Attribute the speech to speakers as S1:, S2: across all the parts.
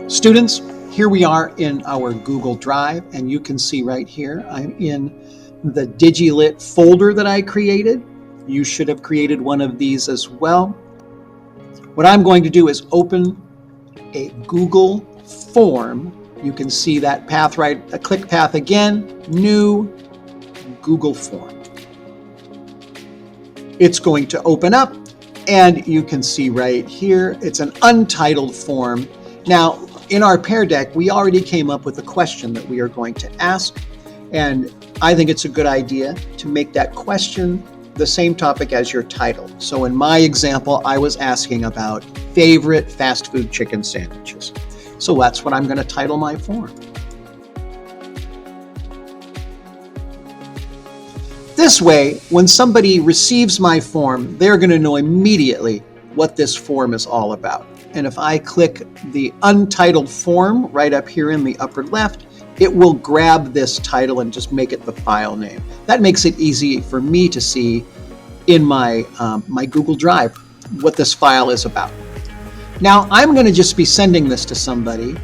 S1: Students, here we are in our Google Drive, and you can see right here, I'm in the DigiLit folder that I created. You should have created one of these as well. What I'm going to do is open a Google form. You can see that path right, a click path again, new Google form. It's going to open up, and you can see right here, it's an untitled form. Now, in our Pear Deck, we already came up with a question that we are going to ask, and I think it's a good idea to make that question the same topic as your title. So in my example, I was asking about favorite fast food chicken sandwiches. So that's what I'm going to title my form. This way, when somebody receives my form, they're going to know immediately what this form is all about. And if I click the untitled form right up here in the upper left, it will grab this title and just make it the file name. That makes it easy for me to see in my Google Drive what this file is about. Now, I'm going to just be sending this to somebody,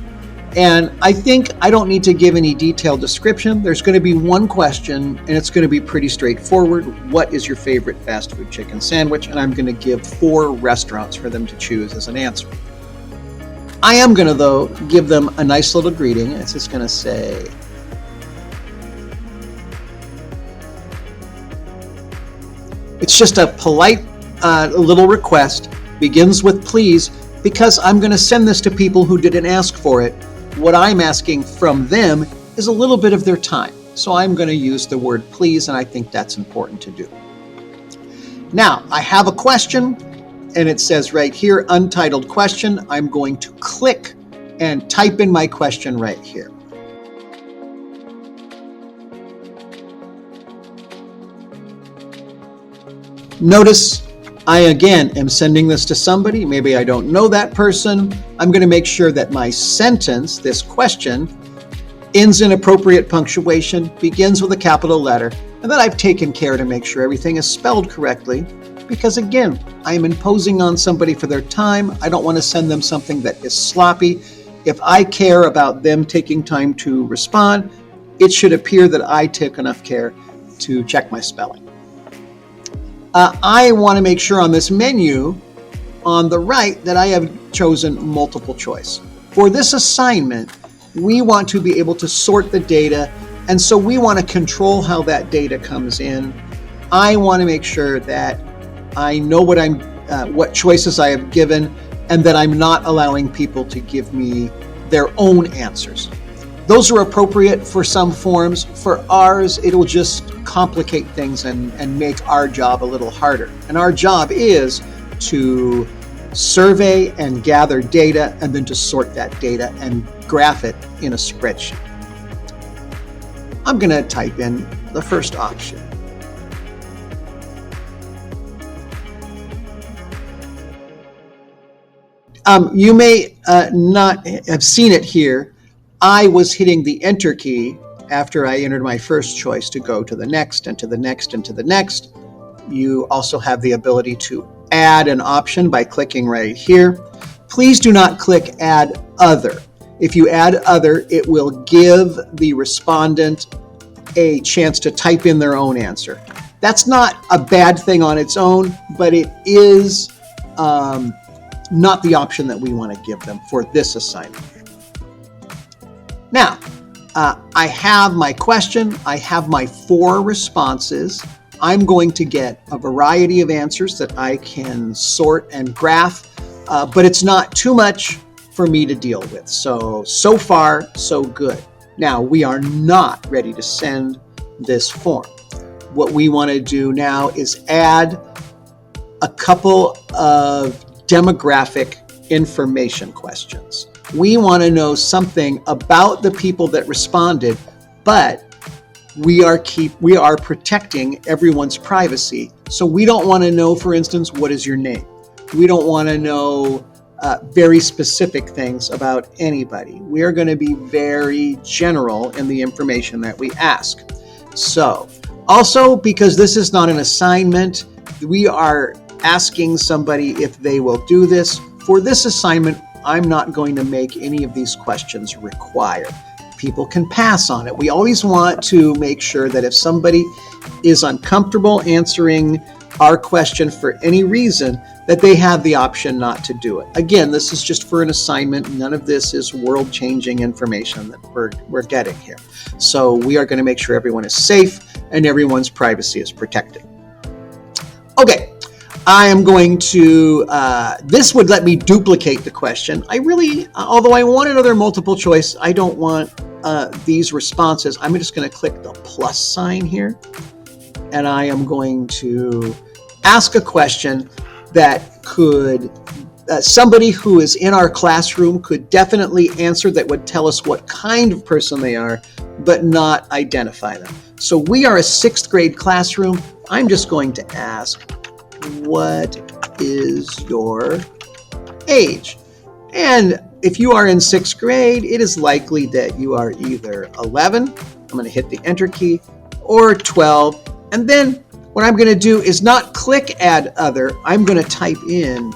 S1: and I think I don't need to give any detailed description. There's going to be one question, and it's going to be pretty straightforward. What is your favorite fast food chicken sandwich? And I'm going to give 4 restaurants for them to choose as an answer. I am going to, though, give them a nice little greeting. It's just going to say, it's just a polite little request, begins with please, because I'm going to send this to people who didn't ask for it. What I'm asking from them is a little bit of their time. So I'm going to use the word please, and I think that's important to do. Now, I have a question, and it says right here, untitled question. I'm going to click and type in my question right here. Notice I, again, am sending this to somebody. Maybe I don't know that person. I'm going to make sure that my sentence, this question, ends in appropriate punctuation, begins with a capital letter, and that I've taken care to make sure everything is spelled correctly. Because again, I am imposing on somebody for their time. I don't want to send them something that is sloppy. If I care about them taking time to respond, it should appear that I took enough care to check my spelling. I want to make sure on this menu on the right that I have chosen multiple choice. For this assignment, we want to be able to sort the data, and so we want to control how that data comes in. I want to make sure that I know what choices I have given, and that I'm not allowing people to give me their own answers. Those are appropriate for some forms. For ours, it'll just complicate things and make our job a little harder. And our job is to survey and gather data, and then to sort that data and graph it in a spreadsheet. I'm going to type in the first option. You may not have seen it here. I was hitting the enter key after I entered my first choice to go to the next and to the next and to the next. You also have the ability to add an option by clicking right here. Please do not click add other. If you add other, it will give the respondent a chance to type in their own answer. That's not a bad thing on its own, but it is not the option that we want to give them for this assignment. Now, I have my question. I have my 4 responses. I'm going to get a variety of answers that I can sort and graph, but it's not too much for me to deal with. So far, so good. Now, we are not ready to send this form. What we want to do now is add a couple of demographic information questions. We want to know something about the people that responded, but we are protecting everyone's privacy. So we don't want to know, for instance, what is your name? We don't want to know very specific things about anybody. We are going to be very general in the information that we ask. So also, because this is not an assignment, we are asking somebody if they will do this. For this assignment, I'm not going to make any of these questions required. People can pass on it. We always want to make sure that if somebody is uncomfortable answering our question for any reason, that they have the option not to do it. Again, this is just for an assignment. None of this is world-changing information that we're getting here. So we are going to make sure everyone is safe and everyone's privacy is protected. Okay, I am going to, this would let me duplicate the question. Although I want another multiple choice, I don't want these responses. I'm just going to click the plus sign here, and I am going to ask a question that could, somebody who is in our classroom could definitely answer, that would tell us what kind of person they are, but not identify them. So we are a 6th grade classroom. I'm just going to ask, what is your age? And if you are in 6th grade, it is likely that you are either 11, I'm going to hit the enter key, or 12. And then what I'm going to do is not click add other, I'm going to type in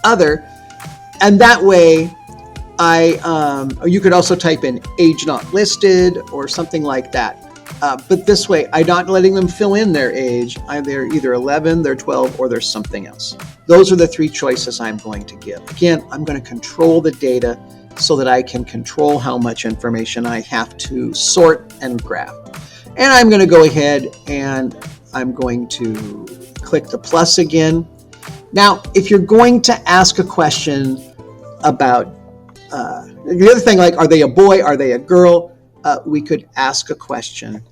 S1: other, and that way or you could also type in age not listed or something like that. But this way, I'm not letting them fill in their age. They're either 11, they're 12, or they're something else. Those are the 3 choices I'm going to give. Again, I'm going to control the data so that I can control how much information I have to sort and graph. And I'm going to go ahead and I'm going to click the plus again. Now, if you're going to ask a question about the other thing, like, are they a boy, are they a girl? We could ask a question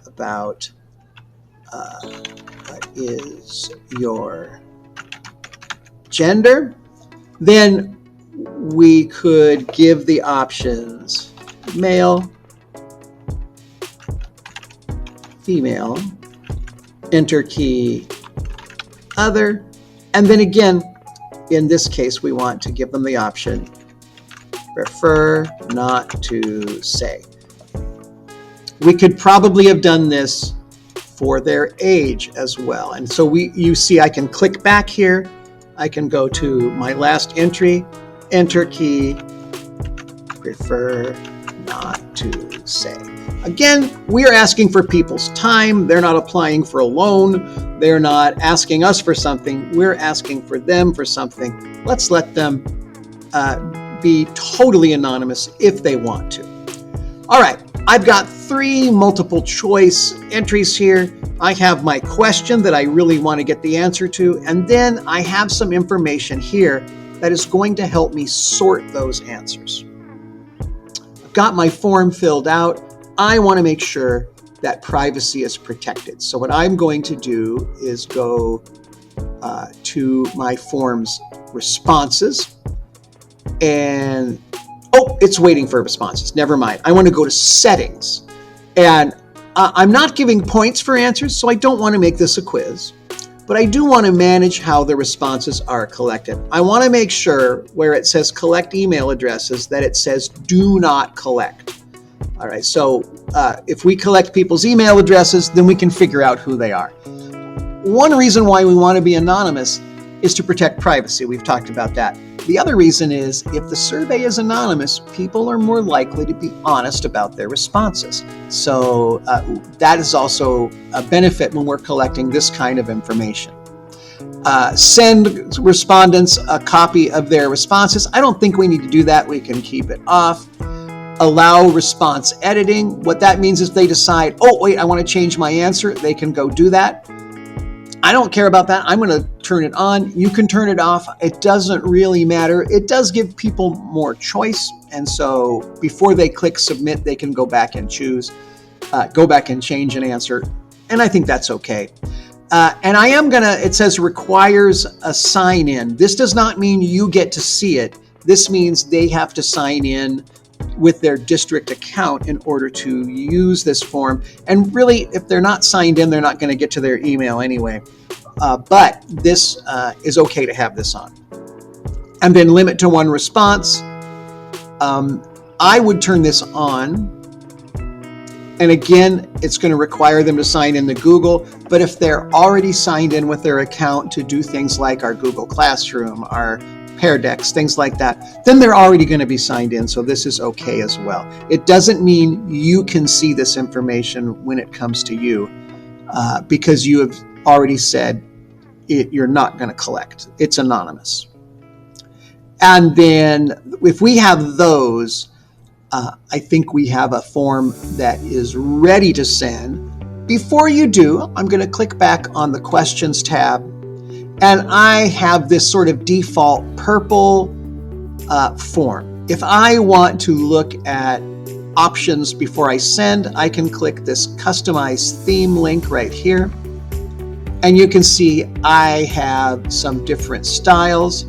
S1: about what is your gender? Then we could give the options male, female, enter key, other, and then again, in this case, we want to give them the option prefer not to say. We could probably have done this for their age as well. And so you see I can click back here. I can go to my last entry, enter key, prefer not to say. Again, we are asking for people's time. They're not applying for a loan. They're not asking us for something. We're asking for them for something. Let's let them be totally anonymous if they want to. All right, I've got 3 multiple choice entries here. I have my question that I really want to get the answer to, and then I have some information here that is going to help me sort those answers. I've got my form filled out. I want to make sure that privacy is protected. So what I'm going to do is go to my form's responses, and it's waiting for responses. Never mind. I want to go to settings, and I'm not giving points for answers, so I don't want to make this a quiz, but I do want to manage how the responses are collected. I want to make sure where it says collect email addresses that it says do not collect. All right, so if we collect people's email addresses, then we can figure out who they are. One reason why we want to be anonymous is to protect privacy. We've talked about that. The other reason is if the survey is anonymous, people are more likely to be honest about their responses. So that is also a benefit when we're collecting this kind of information. Send respondents a copy of their responses. I don't think we need to do that. We can keep it off. Allow response editing. What that means is they decide, oh, wait, I want to change my answer. They can go do that. I don't care about that. I'm going to turn it on. You can turn it off. It doesn't really matter. It does give people more choice. And so before they click submit, they can go back and choose, go back and change an answer. And I think that's okay. And I am it says requires a sign in. This does not mean you get to see it. This means they have to sign in with their district account in order to use this form. And really, if they're not signed in, they're not going to get to their email anyway. But this is okay to have this on. And then limit to 1 response. I would turn this on. And again, it's going to require them to sign in to Google. But if they're already signed in with their account to do things like our Google Classroom, our Pear Decks, things like that, then they're already going to be signed in. So this is okay as well. It doesn't mean you can see this information when it comes to you because you have already said you're not going to collect. It's anonymous. And then if we have those, I think we have a form that is ready to send. Before you do, I'm going to click back on the questions tab, and I have this sort of default purple form. If I want to look at options before I send, I can click this customize theme link right here. And you can see I have some different styles.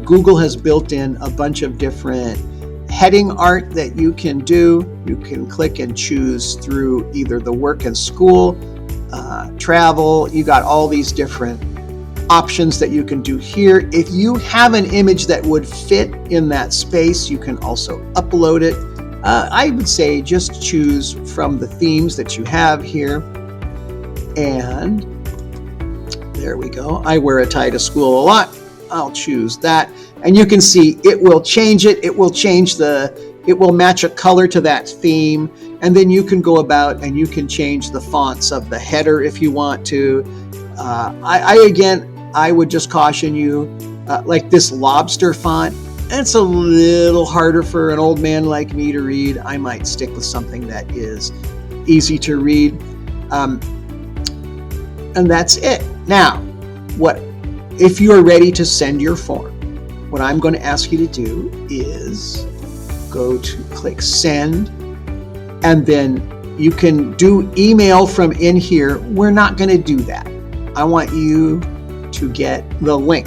S1: Google has built in a bunch of different heading art that you can do. You can click and choose through either the work and school, travel. You got all these different options that you can do here. If you have an image that would fit in that space, you can also upload it. I would say just choose from the themes that you have here. And there we go. I wear a tie to school a lot. I'll choose that. And you can see it will change it. It will change it will match a color to that theme. And then you can go about and you can change the fonts of the header if you want to. I would just caution you, like this lobster font, it's a little harder for an old man like me to read. I might stick with something that is easy to read. And that's it. Now, if you're ready to send your form, what I'm going to ask you to do is go to click send, and then you can do email from in here. We're not going to do that. I want you to get the link.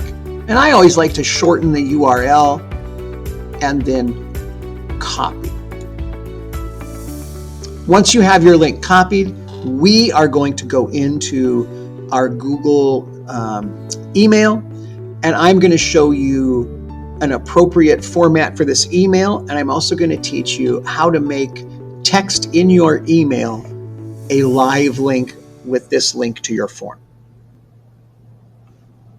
S1: And I always like to shorten the URL and then copy. Once you have your link copied, we are going to go into our Google email, and I'm going to show you an appropriate format for this email, and I'm also going to teach you how to make text in your email a live link with this link to your form.